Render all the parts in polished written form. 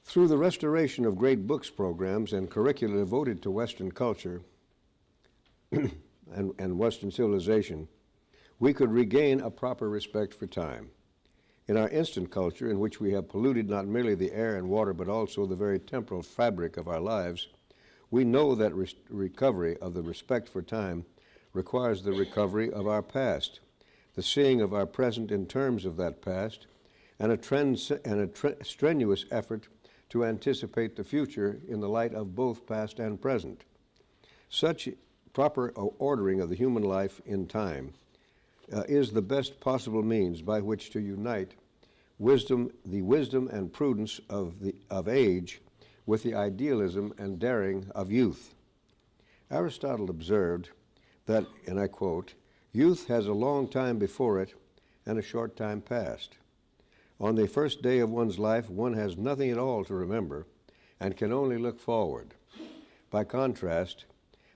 Through the restoration of great books programs and curricula devoted to Western culture and Western civilization, we could regain a proper respect for time. In our instant culture, in which we have polluted not merely the air and water, but also the very temporal fabric of our lives, we know that recovery of the respect for time requires the recovery of our past, the seeing of our present in terms of that past, and a strenuous effort to anticipate the future in the light of both past and present. Such proper ordering of the human life in time is the best possible means by which to unite the wisdom and prudence of age with the idealism and daring of youth. Aristotle observed that, and I quote, "Youth has a long time before it and a short time past. On the first day of one's life, one has nothing at all to remember and can only look forward. By contrast,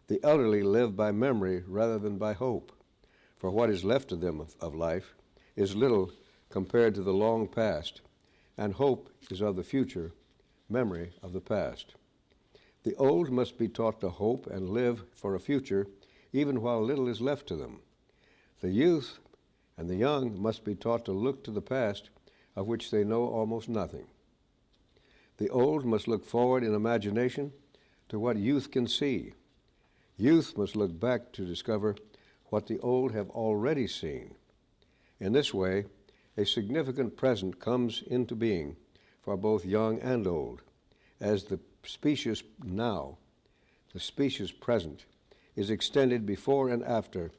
the elderly live by memory rather than by hope, for what is left to them of life is little compared to the long past, and hope is of the future, memory of the past. The old must be taught to hope and live for a future even while little is left to them. The youth and the young must be taught to look to the past, of which they know almost nothing. The old must look forward in imagination to what youth can see. Youth must look back to discover what the old have already seen. In this way, a significant present comes into being for both young and old, as the specious now, the specious present, is extended before and after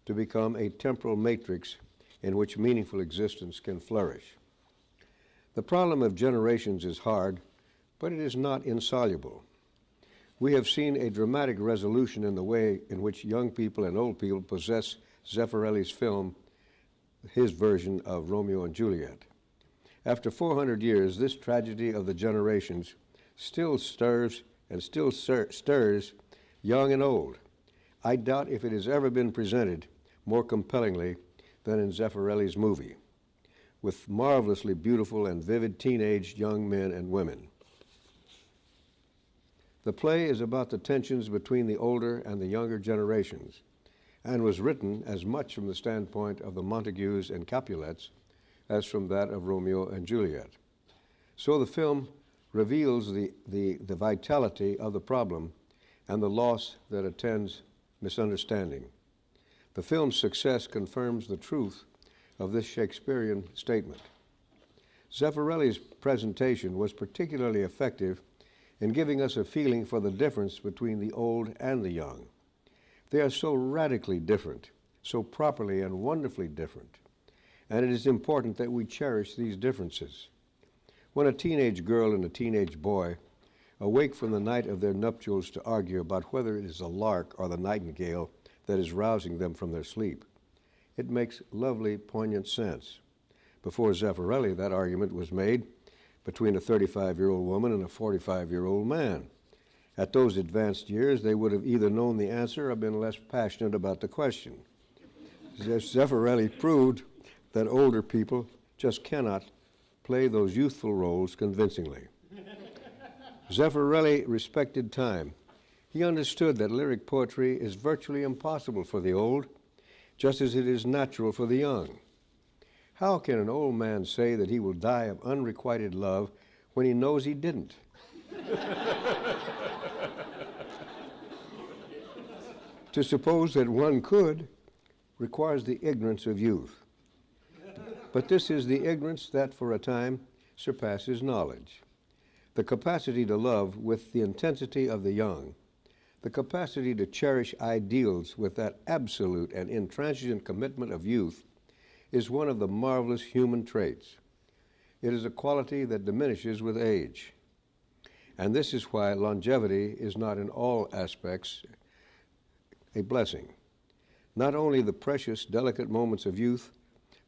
to become a temporal matrix in which meaningful existence can flourish. The problem of generations is hard, but it is not insoluble. We have seen a dramatic resolution in the way in which young people and old people possess Zeffirelli's film, his version of Romeo and Juliet. After 400 years, this tragedy of the generations still stirs young and old. I doubt if it has ever been presented more compellingly than in Zeffirelli's movie, with marvelously beautiful and vivid teenage young men and women. The play is about the tensions between the older and the younger generations, and was written as much from the standpoint of the Montagues and Capulets as from that of Romeo and Juliet. So the film reveals the vitality of the problem and the loss that attends misunderstanding. The film's success confirms the truth of this Shakespearean statement. Zeffirelli's presentation was particularly effective in giving us a feeling for the difference between the old and the young. They are so radically different, so properly and wonderfully different, and it is important that we cherish these differences. When a teenage girl and a teenage boy awake from the night of their nuptials to argue about whether it is a lark or the nightingale that is rousing them from their sleep, it makes lovely, poignant sense. Before Zeffirelli, that argument was made between a 35-year-old woman and a 45-year-old man. At those advanced years, they would have either known the answer or been less passionate about the question. Zeffirelli proved that older people just cannot play those youthful roles convincingly. Zeffirelli respected time. He understood that lyric poetry is virtually impossible for the old, just as it is natural for the young. How can an old man say that he will die of unrequited love when he knows he didn't? To suppose that one could requires the ignorance of youth. But this is the ignorance that for a time surpasses knowledge. The capacity to love with the intensity of the young, the capacity to cherish ideals with that absolute and intransigent commitment of youth, is one of the marvelous human traits. It is a quality that diminishes with age. And this is why longevity is not in all aspects a blessing. Not only the precious, delicate moments of youth,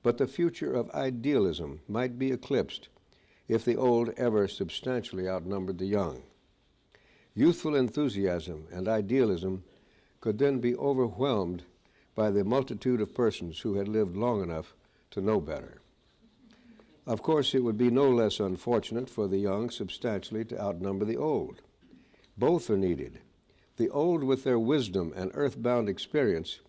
but the future of idealism might be eclipsed if the old ever substantially outnumbered the young. Youthful enthusiasm and idealism could then be overwhelmed by the multitude of persons who had lived long enough to know better. Of course, it would be no less unfortunate for the young substantially to outnumber the old. Both are needed. The old, with their wisdom and earthbound experience,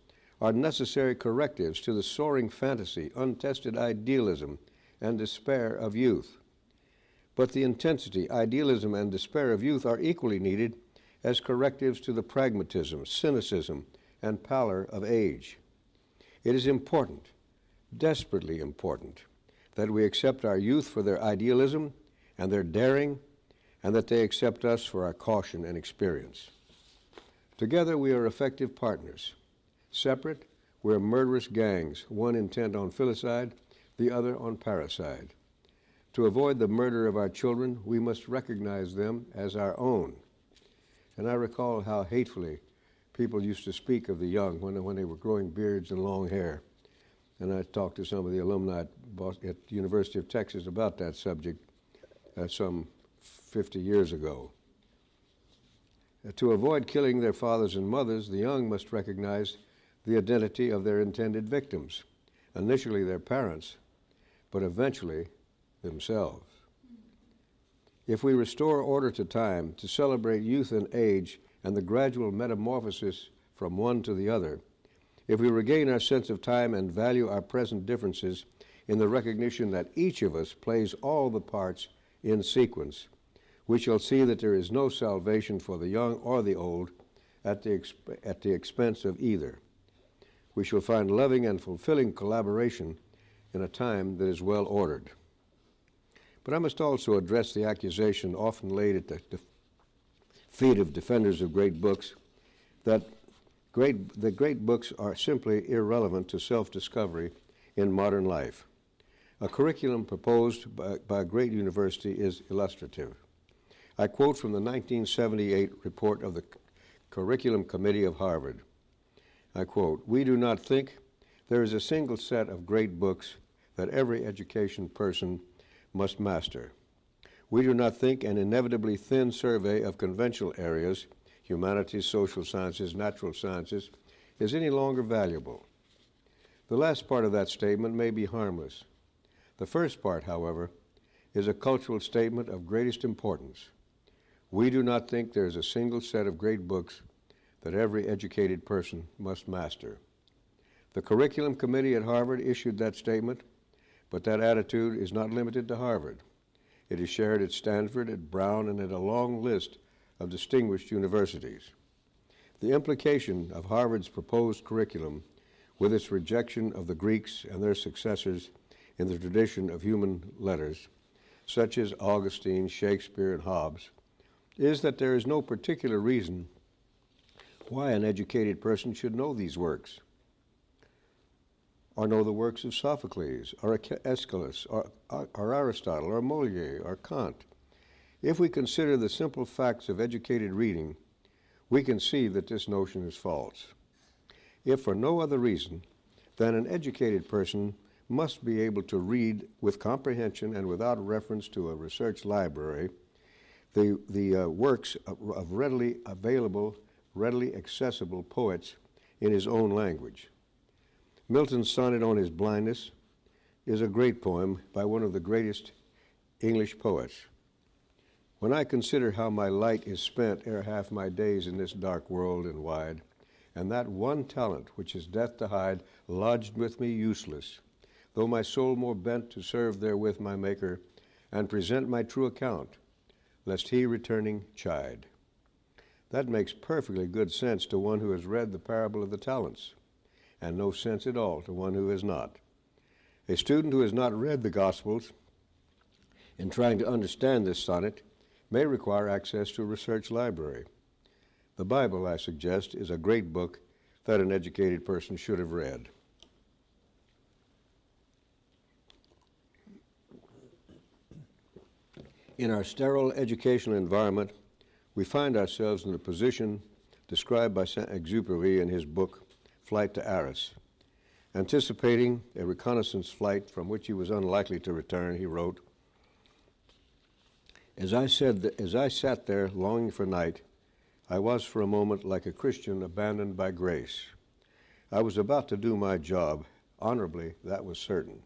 are necessary correctives to the soaring fantasy, untested idealism, and despair of youth. But the intensity, idealism, and despair of youth are equally needed as correctives to the pragmatism, cynicism, and pallor of age. It is important, desperately important, that we accept our youth for their idealism and their daring, and that they accept us for our caution and experience. Together we are effective partners. Separate, we're murderous gangs, one intent on filicide, the other on parricide. To avoid the murder of our children, we must recognize them as our own. And I recall how hatefully people used to speak of the young when they were growing beards and long hair. And I talked to some of the alumni at the University of Texas about that subject some 50 years ago. To avoid killing their fathers and mothers, the young must recognize the identity of their intended victims, initially their parents, but eventually themselves. If we restore order to time, to celebrate youth and age and the gradual metamorphosis from one to the other, if we regain our sense of time and value our present differences in the recognition that each of us plays all the parts in sequence, we shall see that there is no salvation for the young or the old at the expense of either. We shall find loving and fulfilling collaboration in a time that is well ordered. But I must also address the accusation often laid at the feet of defenders of great books that the great books are simply irrelevant to self-discovery in modern life. A curriculum proposed by a great university is illustrative. I quote from the 1978 report of the Curriculum Committee of Harvard. I quote, "We do not think there is a single set of great books that every education person must master. We do not think an inevitably thin survey of conventional areas, humanities, social sciences, natural sciences, is any longer valuable." The last part of that statement may be harmless. The first part, however, is a cultural statement of greatest importance. We do not think there is a single set of great books that every educated person must master. The Curriculum Committee at Harvard issued that statement, but that attitude is not limited to Harvard. It is shared at Stanford, at Brown, and at a long list of distinguished universities. The implication of Harvard's proposed curriculum, with its rejection of the Greeks and their successors in the tradition of human letters, such as Augustine, Shakespeare, and Hobbes, is that there is no particular reason why an educated person should know these works, or know the works of Sophocles, or Aeschylus, or Aristotle, or Molière, or Kant. If we consider the simple facts of educated reading, we can see that this notion is false. If for no other reason, then an educated person must be able to read with comprehension and without reference to a research library the works of readily available, readily accessible poets in his own language. Milton's sonnet on his blindness is a great poem by one of the greatest English poets. When I consider how my light is spent ere half my days in this dark world and wide, and that one talent which is death to hide lodged with me useless, though my soul more bent to serve therewith my Maker, and present my true account, lest he returning chide. That makes perfectly good sense to one who has read the parable of the talents, and no sense at all to one who has not. A student who has not read the Gospels, in trying to understand this sonnet, may require access to a research library. The Bible, I suggest, is a great book that an educated person should have read. In our sterile educational environment, we find ourselves in the position described by Saint-Exupéry in his book, Flight to Arras. Anticipating a reconnaissance flight from which he was unlikely to return, he wrote, As I sat there longing for night, I was for a moment like a Christian abandoned by grace. I was about to do my job, honorably, that was certain.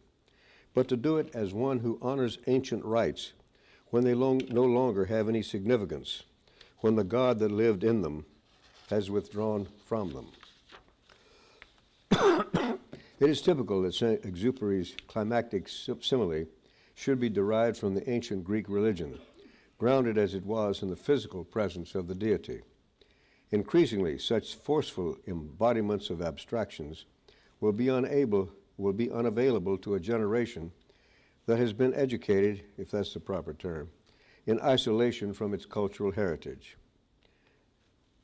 but to do it as one who honors ancient rites when they no longer have any significance, when the God that lived in them has withdrawn from them. It is typical that St. Exupéry's climactic simile should be derived from the ancient Greek religion, grounded as it was in the physical presence of the deity. Increasingly, such forceful embodiments of abstractions will be unavailable to a generation that has been educated, if that's the proper term, in isolation from its cultural heritage.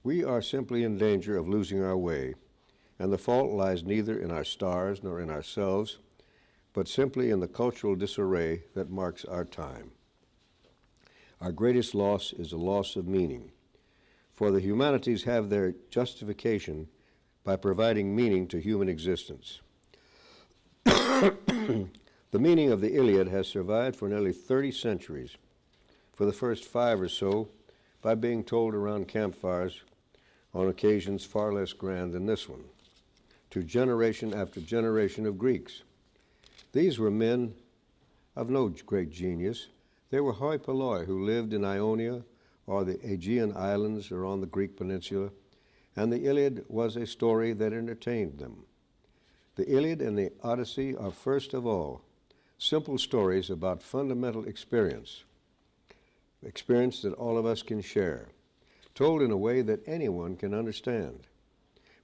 We are simply in danger of losing our way, and the fault lies neither in our stars nor in ourselves, but simply in the cultural disarray that marks our time. Our greatest loss is a loss of meaning, for the humanities have their justification by providing meaning to human existence. The meaning of the Iliad has survived for nearly 30 centuries, for the first 5 or so by being told around campfires on occasions far less grand than this one, to generation after generation of Greeks. These were men of no great genius. They were hoi polloi who lived in Ionia or the Aegean Islands or on the Greek peninsula, and the Iliad was a story that entertained them. The Iliad and the Odyssey are first of all simple stories about fundamental experience that all of us can share, told in a way that anyone can understand,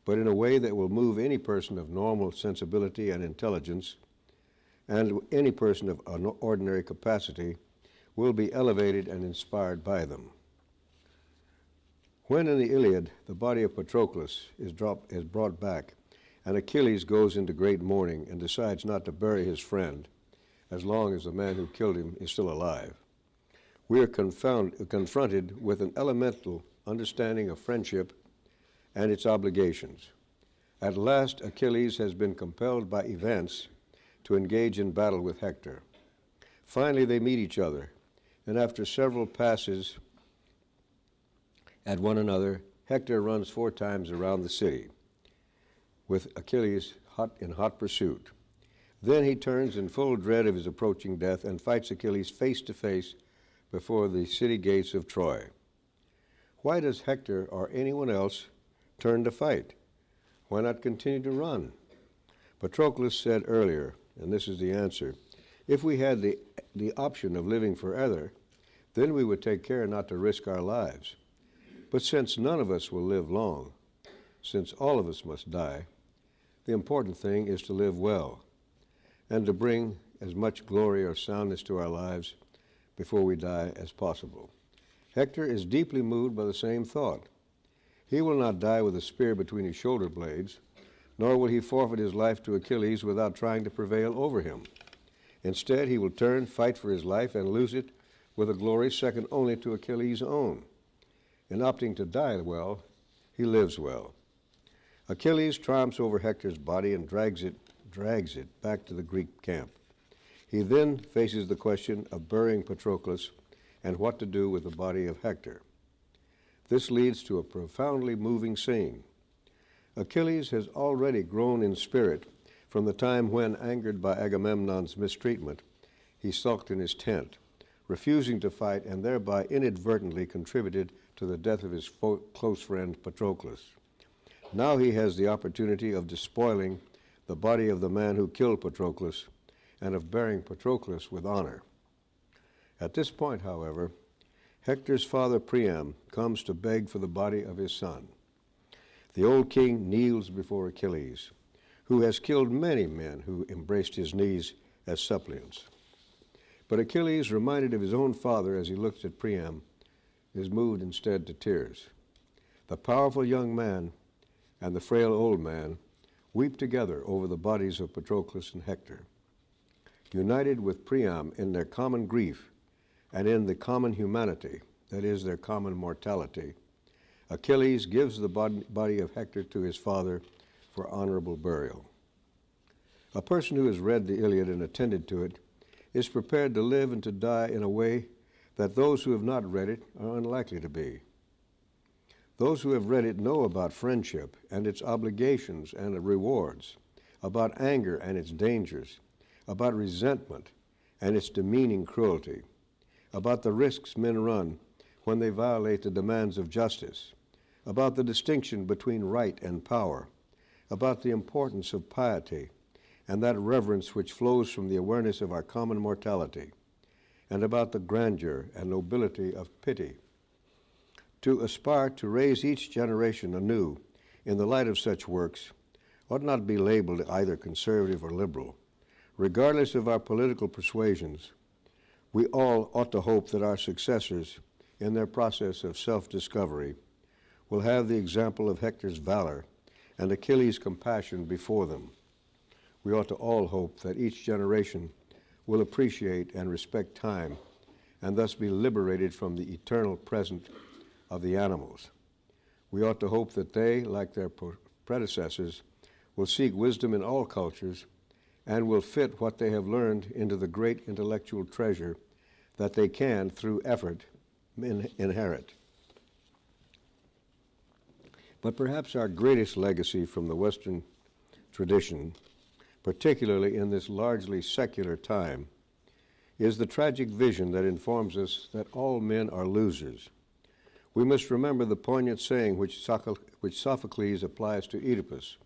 but in a way that will move any person of normal sensibility and intelligence, and any person of an ordinary capacity will be elevated and inspired by them. When in the Iliad the body of Patroclus is brought back, and Achilles goes into great mourning and decides not to bury his friend as long as the man who killed him is still alive, we are confronted with an elemental understanding of friendship and its obligations. At last, Achilles has been compelled by events to engage in battle with Hector. Finally, they meet each other, and after several passes at one another, Hector runs 4 times around the city, with Achilles in hot pursuit. Then he turns in full dread of his approaching death and fights Achilles face to face before the city gates of Troy. Why does Hector or anyone else turn to fight? Why not continue to run? Patroclus said earlier, and this is the answer, if we had the option of living forever, then we would take care not to risk our lives. But since none of us will live long, since all of us must die, the important thing is to live well and to bring as much glory or soundness to our lives before we die as possible. Hector is deeply moved by the same thought. He will not die with a spear between his shoulder blades, nor will he forfeit his life to Achilles without trying to prevail over him. Instead, he will turn, fight for his life, and lose it with a glory second only to Achilles' own. In opting to die well, he lives well. Achilles triumphs over Hector's body and drags it back to the Greek camp. He then faces the question of burying Patroclus and what to do with the body of Hector. This leads to a profoundly moving scene. Achilles has already grown in spirit from the time when, angered by Agamemnon's mistreatment, he sulked in his tent, refusing to fight and thereby inadvertently contributed to the death of his close friend Patroclus. Now he has the opportunity of despoiling the body of the man who killed Patroclus and of burying Patroclus with honor. At this point, however, Hector's father Priam comes to beg for the body of his son. The old king kneels before Achilles, who has killed many men who embraced his knees as suppliants. But Achilles, reminded of his own father as he looks at Priam, is moved instead to tears. The powerful young man and the frail old man weep together over the bodies of Patroclus and Hector. United with Priam in their common grief and in the common humanity, that is, their common mortality, Achilles gives the body of Hector to his father for honorable burial. A person who has read the Iliad and attended to it is prepared to live and to die in a way that those who have not read it are unlikely to be. Those who have read it know about friendship and its obligations and rewards, about anger and its dangers, about resentment and its demeaning cruelty, about the risks men run when they violate the demands of justice, about the distinction between right and power, about the importance of piety and that reverence which flows from the awareness of our common mortality, and about the grandeur and nobility of pity. To aspire to raise each generation anew in the light of such works ought not be labeled either conservative or liberal. Regardless of our political persuasions, we all ought to hope that our successors, in their process of self-discovery, will have the example of Hector's valor and Achilles' compassion before them. We ought to all hope that each generation will appreciate and respect time and thus be liberated from the eternal present of the animals. We ought to hope that they, like their predecessors, will seek wisdom in all cultures and will fit what they have learned into the great intellectual treasure that they can, through effort, inherit. But perhaps our greatest legacy from the Western tradition, particularly in this largely secular time, is the tragic vision that informs us that all men are losers. We must remember the poignant saying which Sophocles applies to Oedipus,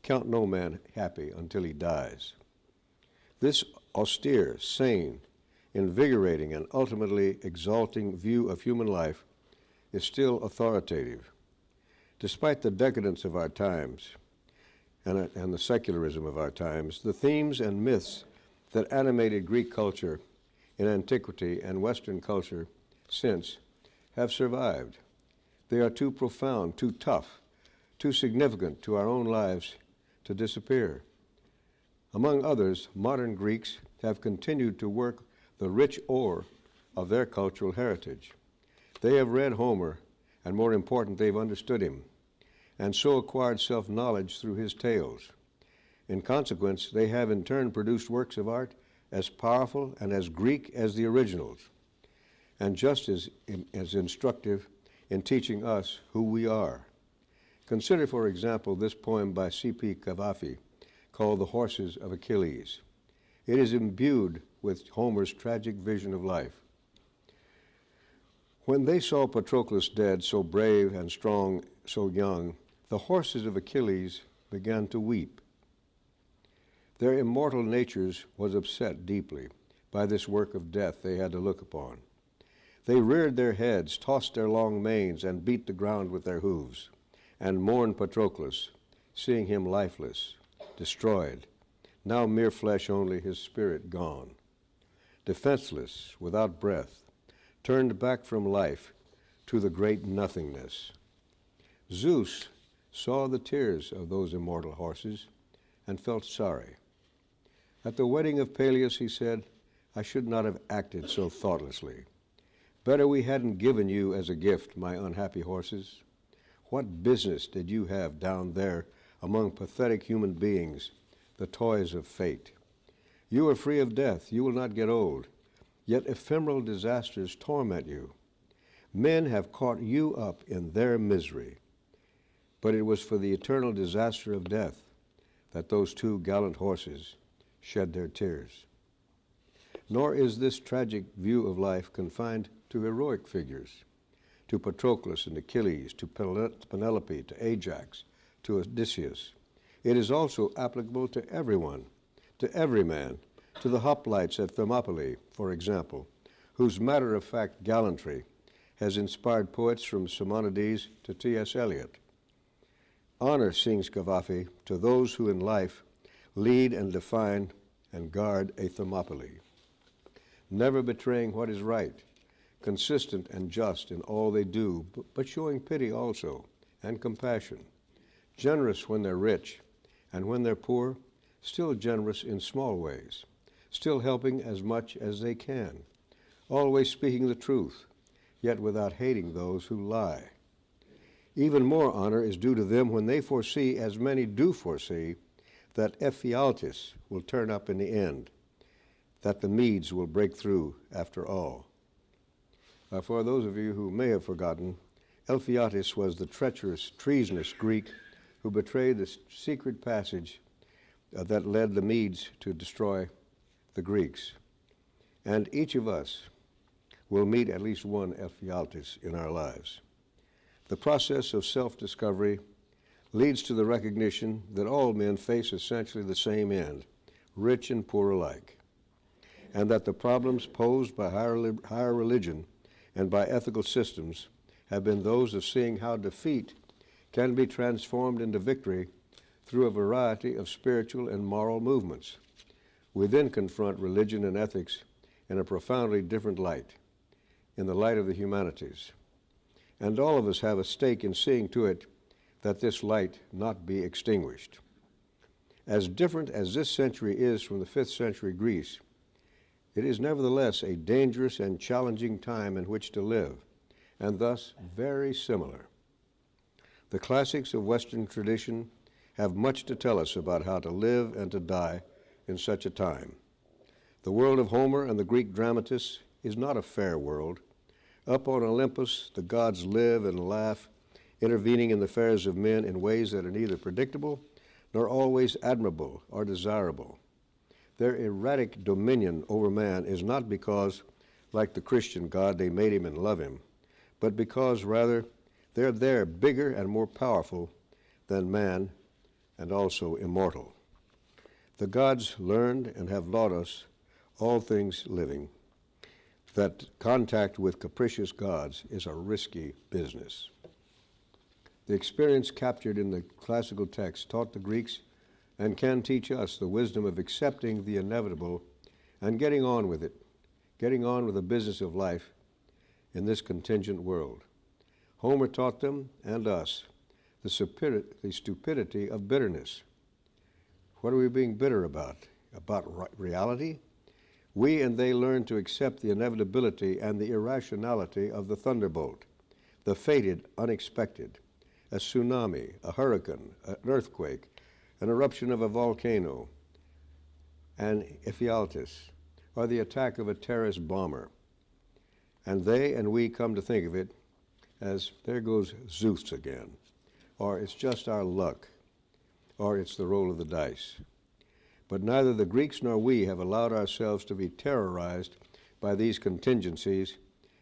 "Count no man happy until he dies." This austere, sane, invigorating, and ultimately exalting view of human life is still authoritative. Despite the decadence of our times and the secularism of our times, the themes and myths that animated Greek culture in antiquity and Western culture since have survived. They are too profound, too tough, too significant to our own lives to disappear. Among others, modern Greeks have continued to work the rich ore of their cultural heritage. They have read Homer, and more important, they've understood him, and so acquired self-knowledge through his tales. In consequence, they have in turn produced works of art as powerful and as Greek as the originals, and just as instructive in teaching us who we are. Consider, for example, this poem by C.P. Cavafy called The Horses of Achilles. It is imbued with Homer's tragic vision of life. When they saw Patroclus dead, so brave and strong, so young, the horses of Achilles began to weep. Their immortal natures was upset deeply by this work of death they had to look upon. They reared their heads, tossed their long manes, and beat the ground with their hooves, and mourned Patroclus, seeing him lifeless, destroyed, now mere flesh only, his spirit gone. Defenseless, without breath, turned back from life to the great nothingness. Zeus saw the tears of those immortal horses and felt sorry. At the wedding of Peleus, he said, "I should not have acted so thoughtlessly. Better we hadn't given you as a gift my unhappy horses. What business did you have down there among pathetic human beings, the toys of fate? You are free of death, you will not get old, yet ephemeral disasters torment you. Men have caught you up in their misery, but it was for the eternal disaster of death that those two gallant horses shed their tears." Nor is this tragic view of life confined to heroic figures, to Patroclus and Achilles, to Penelope, to Ajax, to Odysseus. It is also applicable to everyone, to every man, to the hoplites at Thermopylae, for example, whose matter-of-fact gallantry has inspired poets from Simonides to T.S. Eliot. Honor, sings Cavafy, to those who in life lead and define and guard a Thermopylae, never betraying what is right, consistent and just in all they do, but showing pity also and compassion, generous when they're rich, and when they're poor, still generous in small ways, still helping as much as they can, always speaking the truth, yet without hating those who lie. Even more honor is due to them when they foresee, as many do foresee, that Ephialtes will turn up in the end, that the Medes will break through after all. For those of you who may have forgotten, Ephialtes was the treacherous, treasonous Greek who betrayed the secret passage that led the Medes to destroy the Greeks. And each of us will meet at least one Ephialtes in our lives. The process of self-discovery leads to the recognition that all men face essentially the same end, rich and poor alike, and that the problems posed by higher religion and by ethical systems have been those of seeing how defeat can be transformed into victory through a variety of spiritual and moral movements. We then confront religion and ethics in a profoundly different light, in the light of the humanities. And all of us have a stake in seeing to it that this light not be extinguished. As different as this century is from the 5th century Greece, it is nevertheless a dangerous and challenging time in which to live, and thus very similar. The classics of Western tradition have much to tell us about how to live and to die in such a time. The world of Homer and the Greek dramatists is not a fair world. Up on Olympus, the gods live and laugh, intervening in the affairs of men in ways that are neither predictable nor always admirable or desirable. Their erratic dominion over man is not because, like the Christian God, they made him and love him, but because, rather, they're there bigger and more powerful than man and also immortal. The gods learned and have taught us, all things living, that contact with capricious gods is a risky business. The experience captured in the classical text taught the Greeks and can teach us the wisdom of accepting the inevitable and getting on with it, getting on with the business of life in this contingent world. Homer taught them and us the stupidity of bitterness. What are we being bitter about? About reality? We and they learn to accept the inevitability and the irrationality of the thunderbolt, the fated unexpected, a tsunami, a hurricane, an earthquake, an eruption of a volcano, an Ephialtes, or the attack of a terrorist bomber. And they and we come to think of it as, there goes Zeus again, or it's just our luck, or it's the roll of the dice. But neither the Greeks nor we have allowed ourselves to be terrorized by these contingencies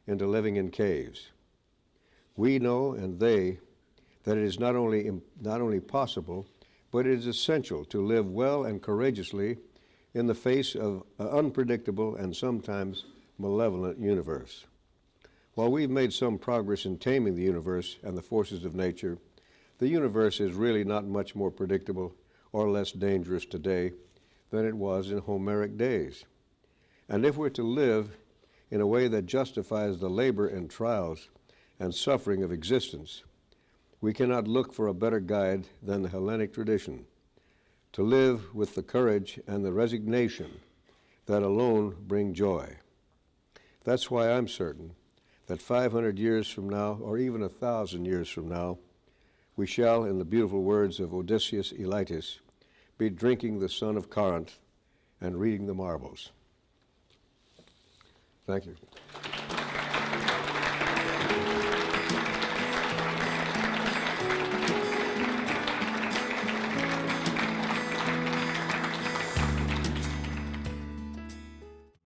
into living in caves. We know, and they, that it is not only possible, but it is essential to live well and courageously in the face of an unpredictable and sometimes malevolent universe. While we've made some progress in taming the universe and the forces of nature, the universe is really not much more predictable or less dangerous today than it was in Homeric days. And if we're to live in a way that justifies the labor and trials and suffering of existence, we cannot look for a better guide than the Hellenic tradition, to live with the courage and the resignation that alone bring joy. That's why I'm certain that 500 years from now, or even 1,000 years from now, we shall, in the beautiful words of Odysseus Elytis, be drinking the sun of Corinth and reading the marbles. Thank you.